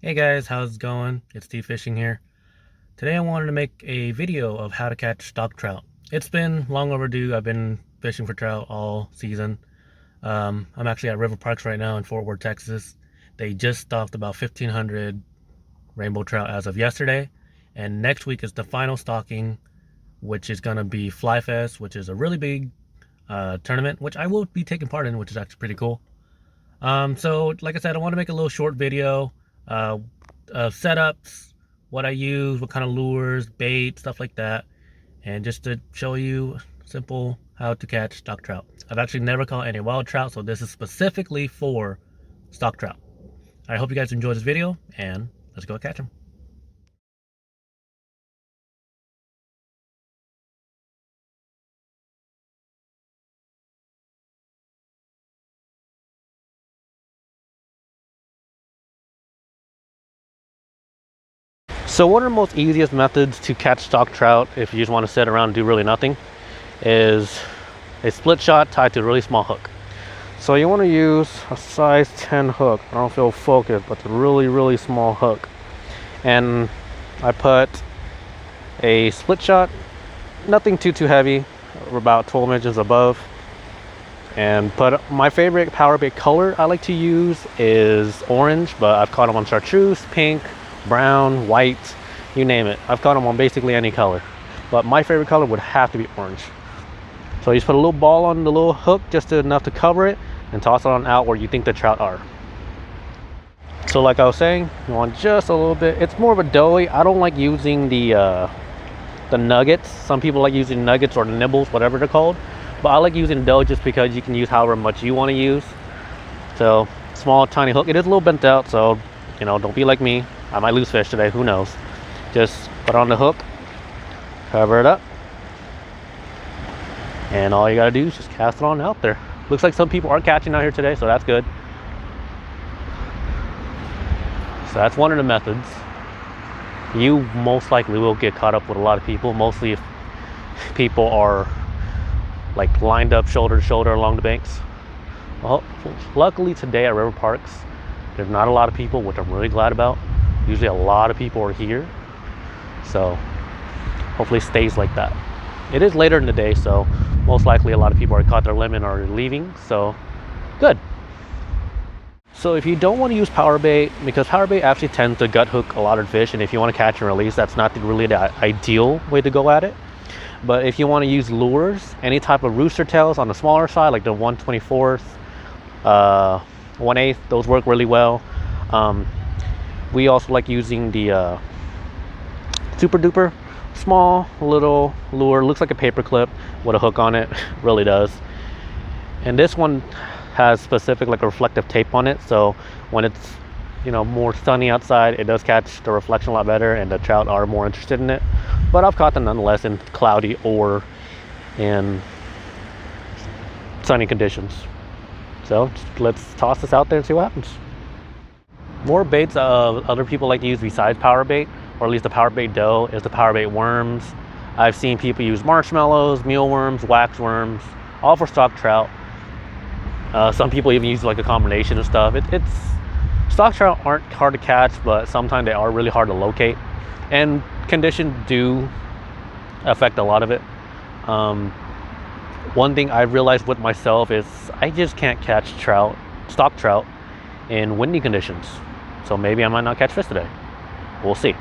Hey guys, how's it going? It's Steve Fishing here. Today I wanted to make a video of how to catch stock trout. It's been long overdue. I've been fishing for trout all season. I'm actually at River Parks right now in Fort Worth, Texas. They just stocked about 1,500 rainbow trout as of yesterday. And next week is the final stocking, which is going to be Fly Fest, which is a really big tournament, which I will be taking part in, which is actually pretty cool. So like I said, I want to make a little short video uh, of setups, what I use, what kind of lures, bait, stuff like that, and just to show you simple how to catch stock trout. I've actually never caught any wild trout, so this is specifically for stock trout. I hope you guys enjoy this video, and let's go catch them. So one of the most easiest methods to catch stock trout, if you just want to sit around and do really nothing, is a split shot tied to a really small hook. So you want to use a size 10 hook. I don't feel focused, but it's a really small hook. And I put a split shot, nothing too heavy, about 12 inches above. And put my favorite power bait color I like to use is orange, but I've caught them on chartreuse, pink, brown, white, you name it. I've caught them on basically any color, but my favorite color would have to be orange. So you just put a little ball on the little hook, just enough to cover it, and toss it on out where you think the trout are. So like I was saying, you want just a little bit. It's more of a doughy. I don't like using the nuggets. Some people like using nuggets or nibbles, whatever they're called. But I like using dough just because you can use however much you want to use. So small, tiny hook. It is a little bent out, so don't be like me. I might lose fish today. Who knows? Just put it on the hook, cover it up, and all you gotta do is just cast it on out there. Looks like some people are catching out here today, so that's good. So that's one of the methods. You most likely will get caught up with a lot of people, mostly if people are like lined up shoulder to shoulder along the banks. Well, luckily today at River Parks, there's not a lot of people, which I'm really glad about. Usually a lot of people are here, so hopefully it stays like that. It is later in the day, so most likely a lot of people are caught their limit or are leaving, so good. So if you don't want to use power bait, because power bait actually tends to gut hook a lot of fish, and if you want to catch and release, that's not really the ideal way to go at it. But if you want to use lures, any type of rooster tails on the smaller side, like the 1/24th, 1/8, those work really well. We also like using the super duper small little lure. Looks like a paper clip with a hook on it. Really does. And this one has specific like a reflective tape on it, so when it's more sunny outside, it does catch the reflection a lot better, and the trout are more interested in it. But I've caught them nonetheless in cloudy or in sunny conditions. So let's toss this out there and see what happens. More baits other people like to use besides power bait, or at least the power bait dough, is the power bait worms. I've seen people use marshmallows, mealworms, wax worms, all for stock trout. Some people even use like a combination of stuff. It's stock trout aren't hard to catch, but sometimes they are really hard to locate, and conditions do affect a lot of it. One thing I've realized with myself is I just can't catch stock trout in windy conditions. So maybe I might not catch fish today. We'll see.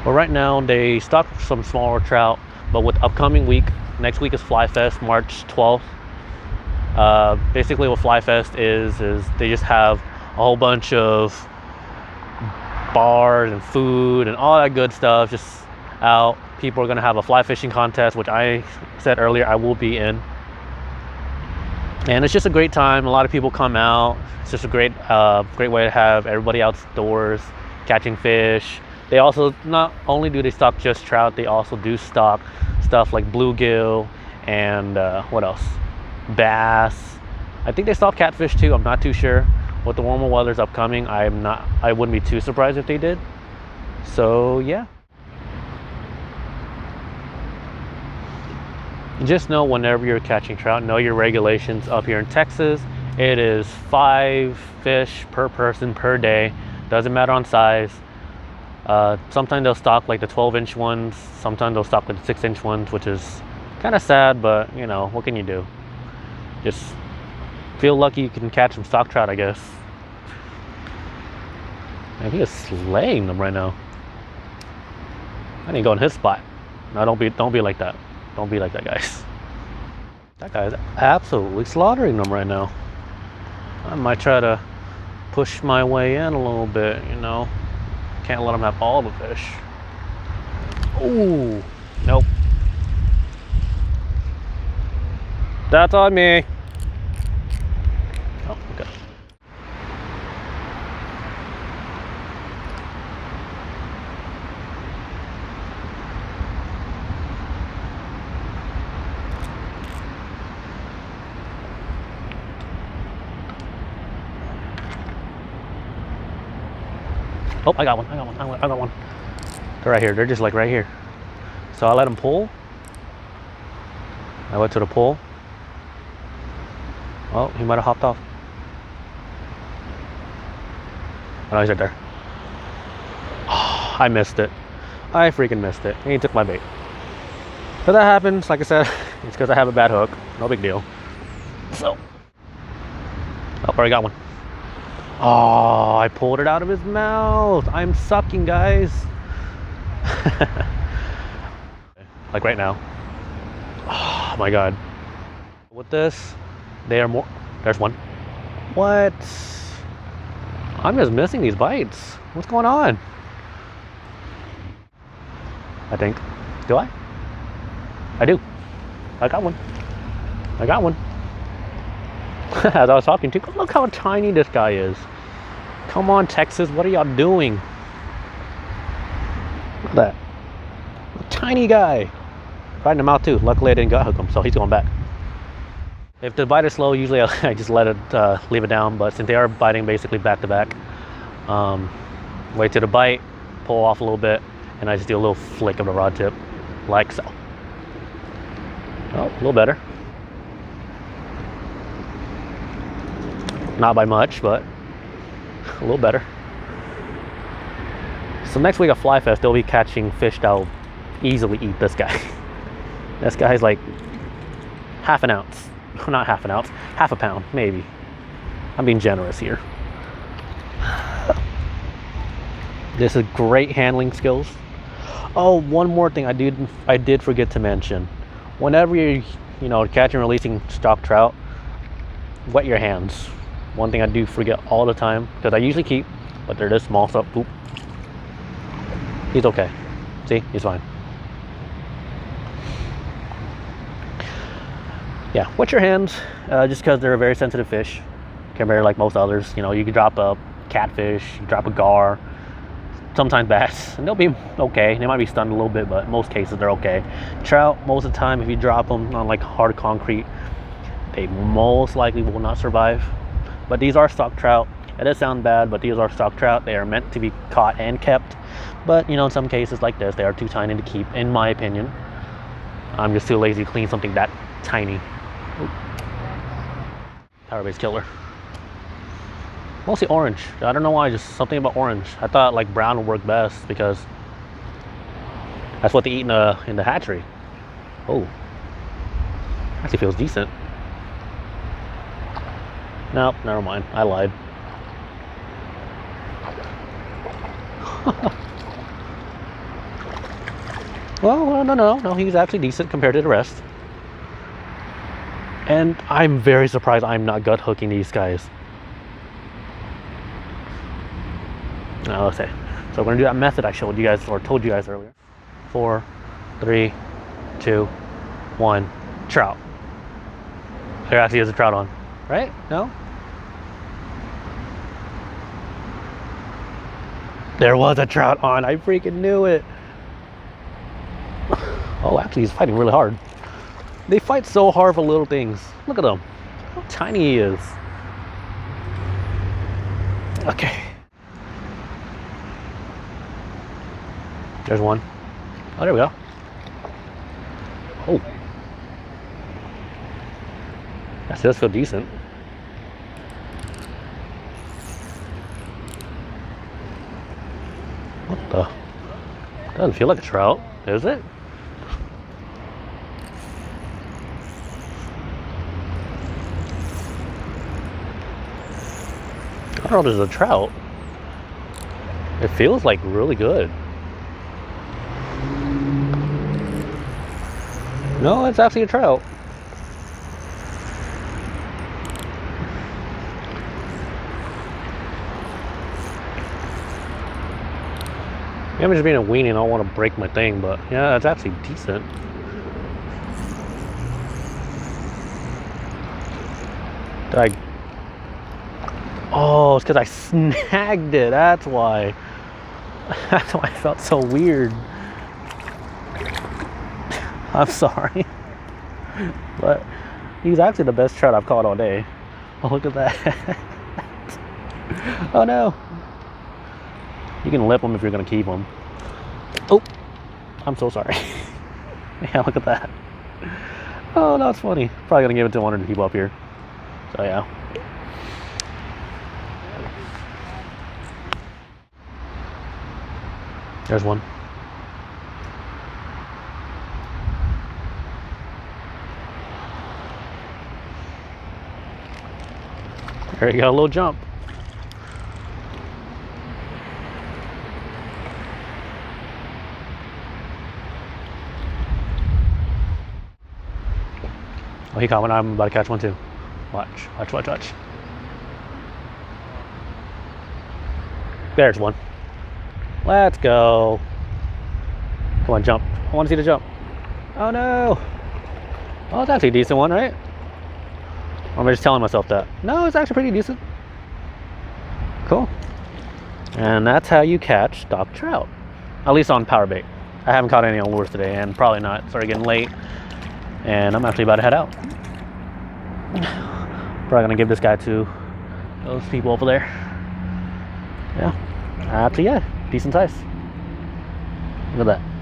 Well, right now they stock some smaller trout, but with upcoming week, next week is Fly Fest, March 12th. Basically what Fly Fest is they just have a whole bunch of bars and food and all that good stuff just out. People are going to have a fly fishing contest, which I said earlier I will be in. And it's just a great time. A lot of people come out. It's just a great way to have everybody outdoors catching fish. They also, not only do they stock just trout, they also do stock stuff like bluegill and what else? Bass. I think they stock catfish too. I'm not too sure. With the warmer weather's upcoming, I wouldn't be too surprised if they did. So yeah. Just know whenever you're catching trout, know your regulations up here in Texas It is 5 fish per person per day. Doesn't matter on size. Sometimes they'll stock like the 12-inch ones. Sometimes they'll stock like the 6-inch ones, which is kind of sad, but you know, what can you do? Just feel lucky you can catch some stock trout, I guess. Man, he is slaying them right now. I need to go in his spot. No, don't be like that. Don't be like that, guys. That guy is absolutely slaughtering them right now. I might try to push my way in a little bit, you know. Can't let him have all the fish. Ooh, nope. That's on me. Oh, okay. Oh, I got one. I got one. They're right here. They're just like right here. So I let him pull. I went to the pull. Oh, he might have hopped off. Oh, no, he's right there. Oh, I missed it. I freaking missed it. And he took my bait. But that happens, like I said, it's because I have a bad hook. No big deal. So. Oh, already got one. Oh, I pulled it out of his mouth. I'm sucking, guys. Like right now. Oh my god. With this, they are more. There's one. What? I'm just missing these bites. What's going on? I think. Do I? I do. I got one. I got one. As I was talking to, look how tiny this guy is. Come on, Texas, what are y'all doing? Look at that. A tiny guy. Right in the mouth too. Luckily I didn't gut hook him, so he's going back. If the bite is slow, usually I just let it, leave it down, but since they are biting basically back to back, wait till the bite, pull off a little bit, and I just do a little flick of the rod tip, like so. Oh, a little better. Not by much, but a little better. So next week at Fly Fest, they'll be catching fish that'll easily eat this guy. This guy's like half an ounce. Not half an ounce, half a pound, maybe. I'm being generous here. This is great handling skills. Oh, one more thing I did forget to mention. Whenever you're, catching and releasing stock trout, wet your hands. One thing I do forget all the time, because I usually keep, but they're this small, so poop. He's okay. See, he's fine. Yeah, wet your hands, just because they're a very sensitive fish, compared to like most others. You can drop a catfish, you drop a gar, sometimes bass, and they'll be okay. They might be stunned a little bit, but in most cases they're okay. Trout, most of the time, if you drop them on like hard concrete, they most likely will not survive. But these are stock trout. It does sound bad, but these are stock trout. They are meant to be caught and kept. But in some cases like this, they are too tiny to keep, in my opinion. I'm just too lazy to clean something that tiny. Power-based killer. Mostly orange. I don't know why, just something about orange. I thought like brown would work best because that's what they eat in the hatchery. Oh, actually feels decent. Nope, never mind. I lied. Well, no. He's actually decent compared to the rest. And I'm very surprised I'm not gut hooking these guys. Now, let's say. So we're gonna do that method I showed you guys or told you guys earlier. 4, 3, 2, 1. Trout. There actually is a trout on, right? No? There was a trout on. I freaking knew it. Oh, actually, he's fighting really hard. They fight so hard for little things. Look at him. How tiny he is. Okay. There's one. Oh, there we go. Oh. That does feel decent. What the? Doesn't feel like a trout, is it? I don't know if there's a trout. It feels like really good. No, it's actually a trout. Maybe I'm just being a weenie and I don't want to break my thing, but yeah, it's actually decent. Did I? Oh, it's because I snagged it. That's why. That's why I felt so weird. I'm sorry. But he's actually the best trout I've caught all day. Oh, look at that. Oh no. You can lip them if you're going to keep them. Oh, I'm so sorry. Yeah, look at that. Oh, that's funny. Probably going to give it to one of the people up here. So yeah. There's one. There you go, a little jump. Oh, he caught one. I'm about to catch one too. Watch, watch, watch, watch. There's one. Let's go. Come on, jump. I want to see the jump. Oh no. Oh, it's actually a decent one, right? Or am I just telling myself that? No, it's actually pretty decent. Cool. And that's how you catch stock trout. At least on power bait. I haven't caught any on lures today, and probably not. It's already getting late. And I'm actually about to head out. Probably gonna give this guy to those people over there. Yeah. Actually, yeah, decent size. Look at that.